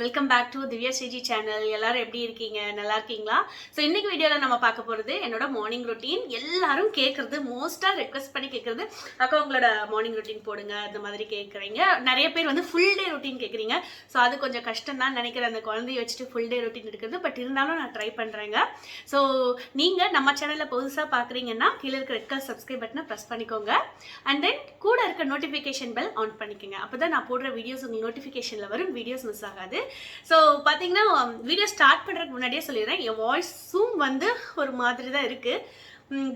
Welcome back to Divya Sreeji channel. எல்லாரும் எப்படி இருக்கீங்க? நல்லா இருக்கீங்களா? ஸோ இன்னைக்கு வீடியோவில் நம்ம பார்க்க போகிறது என்னோட மார்னிங் ரொட்டீன். எல்லாரும் கேட்குறது, மோஸ்ட்டாக ரெக்வஸ்ட் பண்ணி கேட்குறது, அக்கா உங்களோட மார்னிங் ரொட்டீன் போடுங்க அந்த மாதிரி கேட்குறீங்க. நிறைய பேர் வந்து ஃபுல் டே ரொட்டீன் கேட்குறீங்க. ஸோ அது கொஞ்சம் கஷ்டம் தான் நினைக்கிறேன், அந்த குழந்தைய வச்சுட்டு ஃபுல் டே ரொட்டீன் எடுக்கிறது. பட் இருந்தாலும் நான் ட்ரை பண்ணுறேங்க. ஸோ நீங்கள் நம்ம சேனலில் புதுசாக பார்க்குறீங்கன்னா கீழே இருக்க ரெட் கலர் சப்ஸ்கிரைப் பட்டனை ப்ரெஸ் பண்ணிக்கோங்க. அண்ட் தென் கூட இருக்க நோட்டிஃபிகேஷன் பெல் ஆன் பண்ணிக்கோங்க. அப்போ தான் நான் போடுற வீடியோஸ் உங்களுக்கு நோட்டிஃபிகேஷனில் வரும், வீடியோஸ் மிஸ் ஆகாது. ஸோ பார்த்தீங்கன்னா வீடியோ ஸ்டார்ட் பண்ணுறதுக்கு முன்னாடியே சொல்லிடுறேன், என் வாய்ஸும் வந்து ஒரு மாதிரி தான் இருக்குது.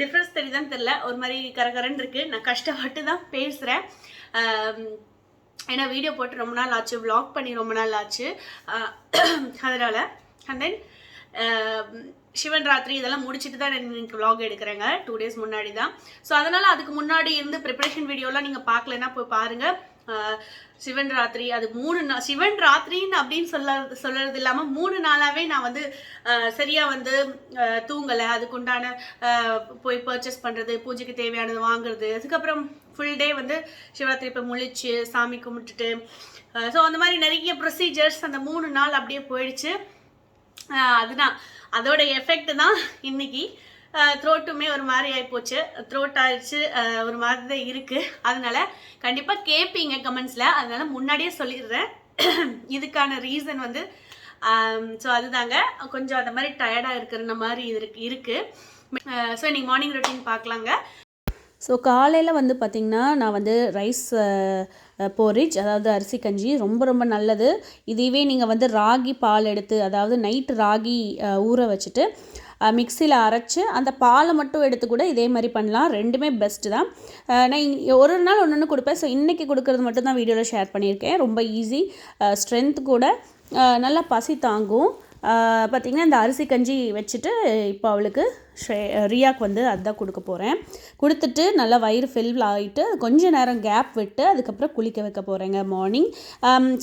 டிஃப்ரென்ஸ் தெரியுதான்னு தெரில, ஒரு மாதிரி கரகரன்னு இருக்குது. நான் கஷ்டப்பட்டு தான் பேசுகிறேன், ஏன்னா வீடியோ போட்டு ரொம்ப நாள் ஆச்சு, vlog பண்ணி ரொம்ப நாள் ஆச்சு, அதனால். அண்ட் தென் சிவன் ராத்திரி இதெல்லாம் முடிச்சுட்டு தான் எனக்கு vlog எடுக்கிறேங்க, 2 days முன்னாடி தான். ஸோ அதனால் அதுக்கு முன்னாடி இருந்து ப்ரிப்பரேஷன் வீடியோலாம் நீங்கள் பார்க்கலன்னா போய் பாருங்கள். சிவன் ராத்திரி அது 3 நாள், சிவன் ராத்திரின்னு அப்படின்னு சொல்றது இல்லாமல் 3 நாளாகவே நான் வந்து சரியாக வந்து தூங்கலை. அதுக்குண்டான போய் பர்ச்சேஸ் பண்ணுறது, பூஜைக்கு தேவையானது வாங்குறது, அதுக்கப்புறம் ஃபுல் டே வந்து சிவராத்திரி இப்போ முழிச்சு சாமி கும்பிட்டுட்டு, ஸோ அந்த மாதிரி நிறைய ப்ரொசீஜர்ஸ் அந்த 3 நாள் அப்படியே போயிடுச்சு. அதுதான் அதோட எஃபெக்ட் தான் இன்னைக்கு. த்ரோட்டுமே ஒரு மாதிரி ஆகிப்போச்சு, த்ரோட் ஆயிடுச்சு, ஒரு மாதிரி தான் இருக்குது. அதனால கண்டிப்பாக கேட்பீங்க கமெண்ட்ஸில், அதனால முன்னாடியே சொல்லிடுறேன் இதுக்கான ரீசன் வந்து. ஸோ அதுதாங்க, கொஞ்சம் அந்த மாதிரி டயர்டாக இருக்கிற மாதிரி இருக்குது. ஸோ இன்னைக்கு மார்னிங் ரொட்டீன் பார்க்கலாங்க. ஸோ காலையில் வந்து பார்த்திங்கன்னா நான் வந்து ரைஸ் போரிச், அதாவது அரிசி கஞ்சி, ரொம்ப ரொம்ப நல்லது. இதுவே நீங்கள் வந்து ராகி பால் எடுத்து, அதாவது நைட்டு ராகி ஊற வச்சுட்டு மிக்சியில் அரைச்சி அந்த பாலை மட்டும் எடுத்து கூட இதே மாதிரி பண்ணலாம். ரெண்டுமே பெஸ்ட்டு தான். நான் ஒரு நாள் ஒன்று கொடுப்பேன். ஸோ இன்றைக்கி கொடுக்குறது மட்டும் தான் வீடியோவில் ஷேர் பண்ணியிருக்கேன். ரொம்ப ஈஸி, ஸ்ட்ரென்த் கூட, நல்லா பசி தாங்கும். பார்த்திங்கன்னா இந்த அரிசி கஞ்சி வச்சுட்டு இப்போ அவளுக்கு ரியாக்கு வந்து அதுதான் கொடுக்க போகிறேன். கொடுத்துட்டு நல்லா வயிறு ஃபில் ஆகிட்டு கொஞ்சம் நேரம் கேப் விட்டு அதுக்கப்புறம் குளிக்க வைக்க போகிறேங்க மார்னிங்.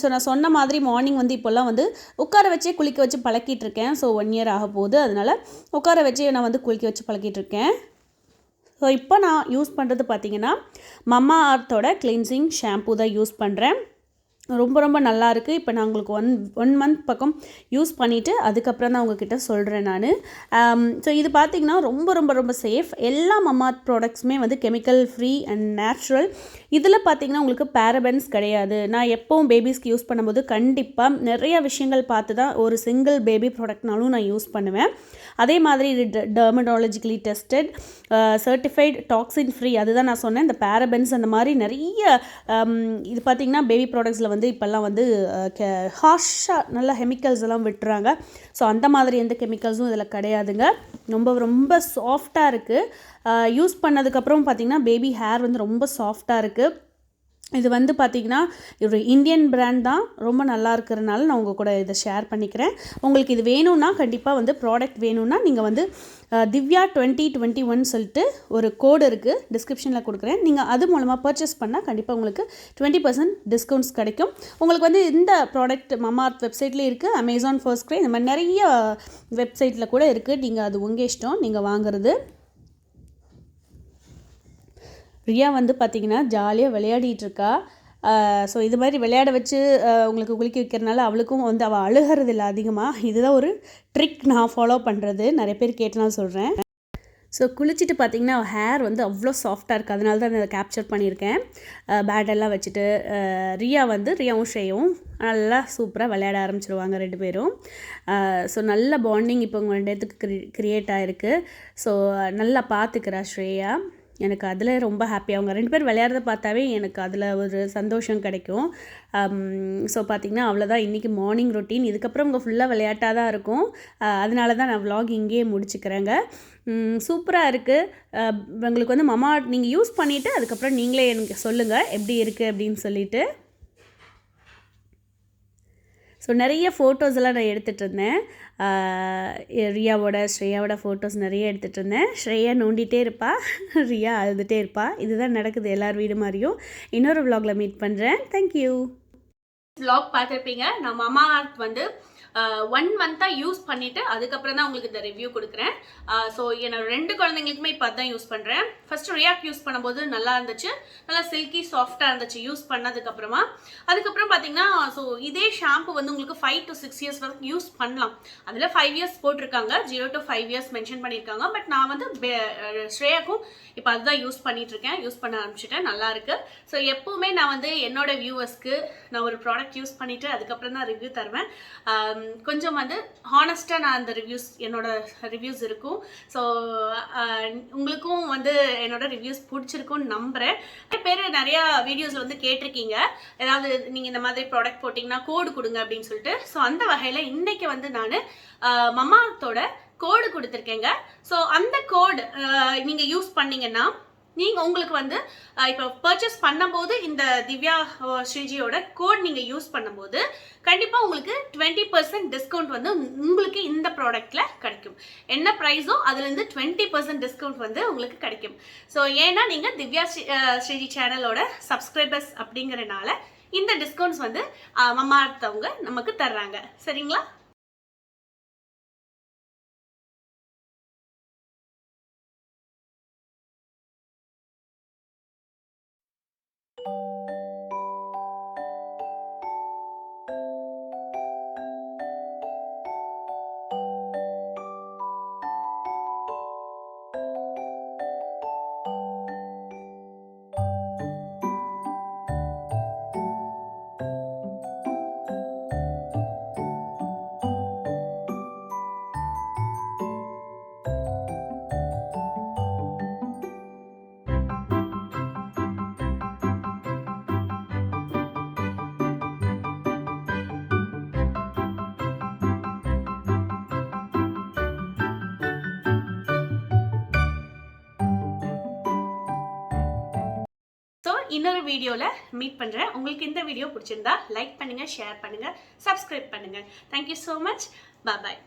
ஸோ நான் சொன்ன மாதிரி மார்னிங் வந்து இப்போல்லாம் வந்து உட்கார வச்சே குளிக்க வச்சு பழக்கிட்டு இருக்கேன். ஸோ 1 year ஆக போகுது, அதனால் உட்கார வச்சே நான் வந்து குளிக்க வச்சு பழக்கிட்டு இருக்கேன். ஸோ இப்போ நான் யூஸ் பண்ணுறது பார்த்திங்கன்னா மமாஅர்த்தோட கிளீன்சிங் ஷாம்பூ தான் யூஸ் பண்ணுறேன். ரொம்ப ரொம்ப நல்லாயிருக்கு. இப்போ நான் உங்களுக்கு ஒன் மந்த் பக்கம் யூஸ் பண்ணிவிட்டு அதுக்கப்புறம் தான் உங்ககிட்ட சொல்கிறேன் நான். ஸோ இது பார்த்திங்கன்னா ரொம்ப ரொம்ப ரொம்ப சேஃப். எல்லா மமாஅர்த் ப்ராடக்ட்ஸுமே வந்து கெமிக்கல் ஃப்ரீ அண்ட் நேச்சுரல். இதில் பார்த்திங்கன்னா உங்களுக்கு பேரபென்ஸ் கிடையாது. நான் எப்போவும் பேபிஸ்க்கு யூஸ் பண்ணும்போது கண்டிப்பாக நிறைய விஷயங்கள் பார்த்து தான் ஒரு சிங்கிள் பேபி ப்ராடக்ட்னாலும் நான் யூஸ் பண்ணுவேன். அதே மாதிரி இது டெர்மடாலஜிக்கலி டெஸ்டட், சர்டிஃபைட், டாக்ஸின்-ஃப்ரீ, அதுதான் நான் சொன்னேன். இந்த பேரபென்ஸ் அந்த மாதிரி நிறைய இது பார்த்திங்கன்னா பேபி ப்ராடக்ட்ஸில் வந்து இப்போல்லாம் வந்து ஹார்ஷாக நல்ல கெமிக்கல்ஸ் எல்லாம் விட்டுறாங்க. ஸோ அந்த மாதிரி எந்த கெமிக்கல்ஸும் இதில் கிடையாதுங்க. ரொம்ப ரொம்ப சாஃப்டாக இருக்குது. யூஸ் பண்ணதுக்கப்புறம் பார்த்திங்கன்னா பேபி ஹேர் வந்து ரொம்ப சாஃப்டாக இருக்குது. இது வந்து பார்த்திங்கன்னா ஒரு இந்தியன் பிராண்ட் தான், ரொம்ப நல்லா இருக்கிறதுனால நான் உங்கள் கூட இதை ஷேர் பண்ணிக்கிறேன். உங்களுக்கு இது வேணும்னா, கண்டிப்பாக வந்து ப்ராடக்ட் வேணும்னா நீங்கள் வந்து திவ்யா 2021 சொல்லிட்டு ஒரு கோடு இருக்குது, டிஸ்கிரிப்ஷனில் கொடுக்குறேன். நீங்கள் அது மூலமாக பர்ச்சேஸ் பண்ணால் கண்டிப்பாக உங்களுக்கு 20% டிஸ்கவுண்ட்ஸ் கிடைக்கும். உங்களுக்கு வந்து இந்த ப்ராடக்ட் மமாஅர்த் வெப்சைட்லேயே இருக்குது, அமேசான், ஃபர்ஸ்ட் கிரை, இந்த மாதிரி நிறைய வெப்சைட்டில் கூட இருக்குது. நீங்கள் அது உங்கள் இஷ்டம், நீங்கள் வாங்குறது. ரியா வந்து பார்த்திங்கன்னா ஜாலியாக விளையாடிட்டு இருக்கா. ஸோ இது மாதிரி விளையாட வச்சு உங்களுக்கு குளிக்க வைக்கிறதுனால அவளுக்கும் வந்து அவள் அழுகிறது இல்லை அதிகமாக. இதுதான் ஒரு ட்ரிக் நான் ஃபாலோ பண்ணுறது, நிறைய பேர் கேட்டனால சொல்கிறேன். ஸோ குளிச்சுட்டு பார்த்திங்கன்னா ஹேர் வந்து அவ்வளோ சாஃப்டாக இருக்குது, அதனால தான் நான் கேப்சர் பண்ணியிருக்கேன். பேட்டெல்லாம் வச்சுட்டு ரியாவும் ஸ்ரேயும் நல்லா சூப்பராக விளையாட ஆரம்பிச்சிருவாங்க 2 பேரும். ஸோ நல்ல பாண்டிங் இப்போ உங்கள் 2 பேத்துக்கு க்ரியேட் ஆகிருக்கு. ஸோ நல்லா பார்த்துக்கிறா ஸ்ரேயா. எனக்கு அதில் ரொம்ப ஹாப்பி. அவங்க 2 பேர் விளையாடுறத பார்த்தாவே எனக்கு அதில் ஒரு சந்தோஷம் கிடைக்கும். ஸோ பார்த்திங்கன்னா அவ்வளோதான் இன்றைக்கி மார்னிங் ரொட்டீன். இதுக்கப்புறம் உங்கள் ஃபுல்லாக விளையாட்டாக தான் இருக்கும். அதனால தான் நான் vlog இங்கேயே முடிச்சுக்கிறேங்க. சூப்பராக இருக்குது. உங்களுக்கு வந்து மமாஅர்த் நீங்கள் யூஸ் பண்ணிவிட்டு அதுக்கப்புறம் நீங்களே எனக்கு சொல்லுங்கள் எப்படி இருக்குது அப்படின்னு சொல்லிவிட்டு. ஸோ நிறைய ஃபோட்டோஸ் எல்லாம் நான் எடுத்துகிட்டு இருந்தேன். ரியாவோட ஸ்ரேயாவோட ஃபோட்டோஸ் நிறைய எடுத்துகிட்டு இருந்தேன். ஸ்ரேயா நோண்டிகிட்டே இருப்பா, ரியா அழுதுகிட்டே இருப்பா. இதுதான் நடக்குது எல்லார் வீடு மாதிரியும். இன்னொரு vlogல மீட் பண்ணுறேன். தேங்க்யூ. vlog பார்த்துருப்பீங்க. நான் மமாஅர்த் வந்து 1 மந்த்தாக யூஸ் பண்ணிவிட்டு அதுக்கப்புறம் தான் உங்களுக்கு இந்த ரிவ்யூ கொடுக்குறேன். ஸோ என்னோட 2 குழந்தைங்களுக்குமே இப்போ தான் யூஸ் பண்ணுறேன். ஃபஸ்ட்டு ரியாக்ட் யூஸ் பண்ணும்போது நல்லா இருந்துச்சு, நல்லா சில்கி சாஃப்டாக இருந்துச்சு யூஸ் பண்ணதுக்கப்புறமா. அதுக்கப்புறம் பார்த்தீங்கன்னா ஸோ இதே ஷாம்பு வந்து உங்களுக்கு 5 to 6 இயர்ஸ் வரைக்கும் யூஸ் பண்ணலாம். அதில் 5 இயர்ஸ் போட்டிருக்காங்க, 0 to 5 இயர்ஸ் மென்ஷன் பண்ணியிருக்காங்க. பட் நான் வந்து ஸ்ரேயாக்கும் இப்போ அதுதான் யூஸ் பண்ணிட்டு இருக்கேன், யூஸ் பண்ண ஆரம்பிச்சிட்டேன், நல்லா இருக்கு. ஸோ எப்பவுமே நான் வந்து என்னோட வியூவர்ஸ்க்கு நான் ஒரு ப்ராடக்ட் யூஸ் பண்ணிட்டு அதுக்கப்புறம் தான் ரிவ்யூ தருவேன். கொஞ்சம் வந்து ஹானஸ்டாக நான் அந்த என்னோட ரிவ்யூஸ் இருக்கும். ஸோ உங்களுக்கும் வந்து என்னோட ரிவ்யூஸ் பிடிச்சிருக்கும்னு நம்புகிறேன். நிறைய வீடியோஸில் வந்து கேட்டிருக்கீங்க, ஏதாவது நீங்கள் இந்த மாதிரி ப்ராடக்ட் போட்டிங்கன்னா கோடு கொடுங்க அப்படின்னு சொல்லிட்டு. ஸோ அந்த வகையில் இன்னைக்கு வந்து நான் மமாத்தோட கோடு கொடுத்துருக்கேங்க. ஸோ அந்த கோடு நீங்கள் யூஸ் பண்ணீங்கன்னா உங்களுக்கு வந்து இப்போ பர்ச்சேஸ் பண்ணும்போது இந்த திவ்யா ஸ்ரீஜியோட கோட் நீங்கள் யூஸ் பண்ணும்போது கண்டிப்பாக உங்களுக்கு 20% டிஸ்கவுண்ட் வந்து உங்களுக்கு இந்த ப்ராடக்டில் கிடைக்கும். என்ன ப்ரைஸோ அதுலேருந்து 20% டிஸ்கவுண்ட் வந்து உங்களுக்கு கிடைக்கும். ஸோ ஏன்னா நீங்கள் திவ்யா ஸ்ரீஜி சேனலோட சப்ஸ்கிரைபர்ஸ் அப்படிங்கிறனால இந்த டிஸ்கவுண்ட்ஸ் வந்து மமாஅர்த் அவங்க நமக்கு தர்றாங்க. சரிங்களா? இன்னொரு வீடியோவில் மீட் பண்ணுறேன். உங்களுக்கு இந்த வீடியோ பிடிச்சிருந்தா லைக் பண்ணுங்கள், ஷேர் பண்ணுங்கள், சப்ஸ்கிரைப் பண்ணுங்கள். Thank you so much. பாய்.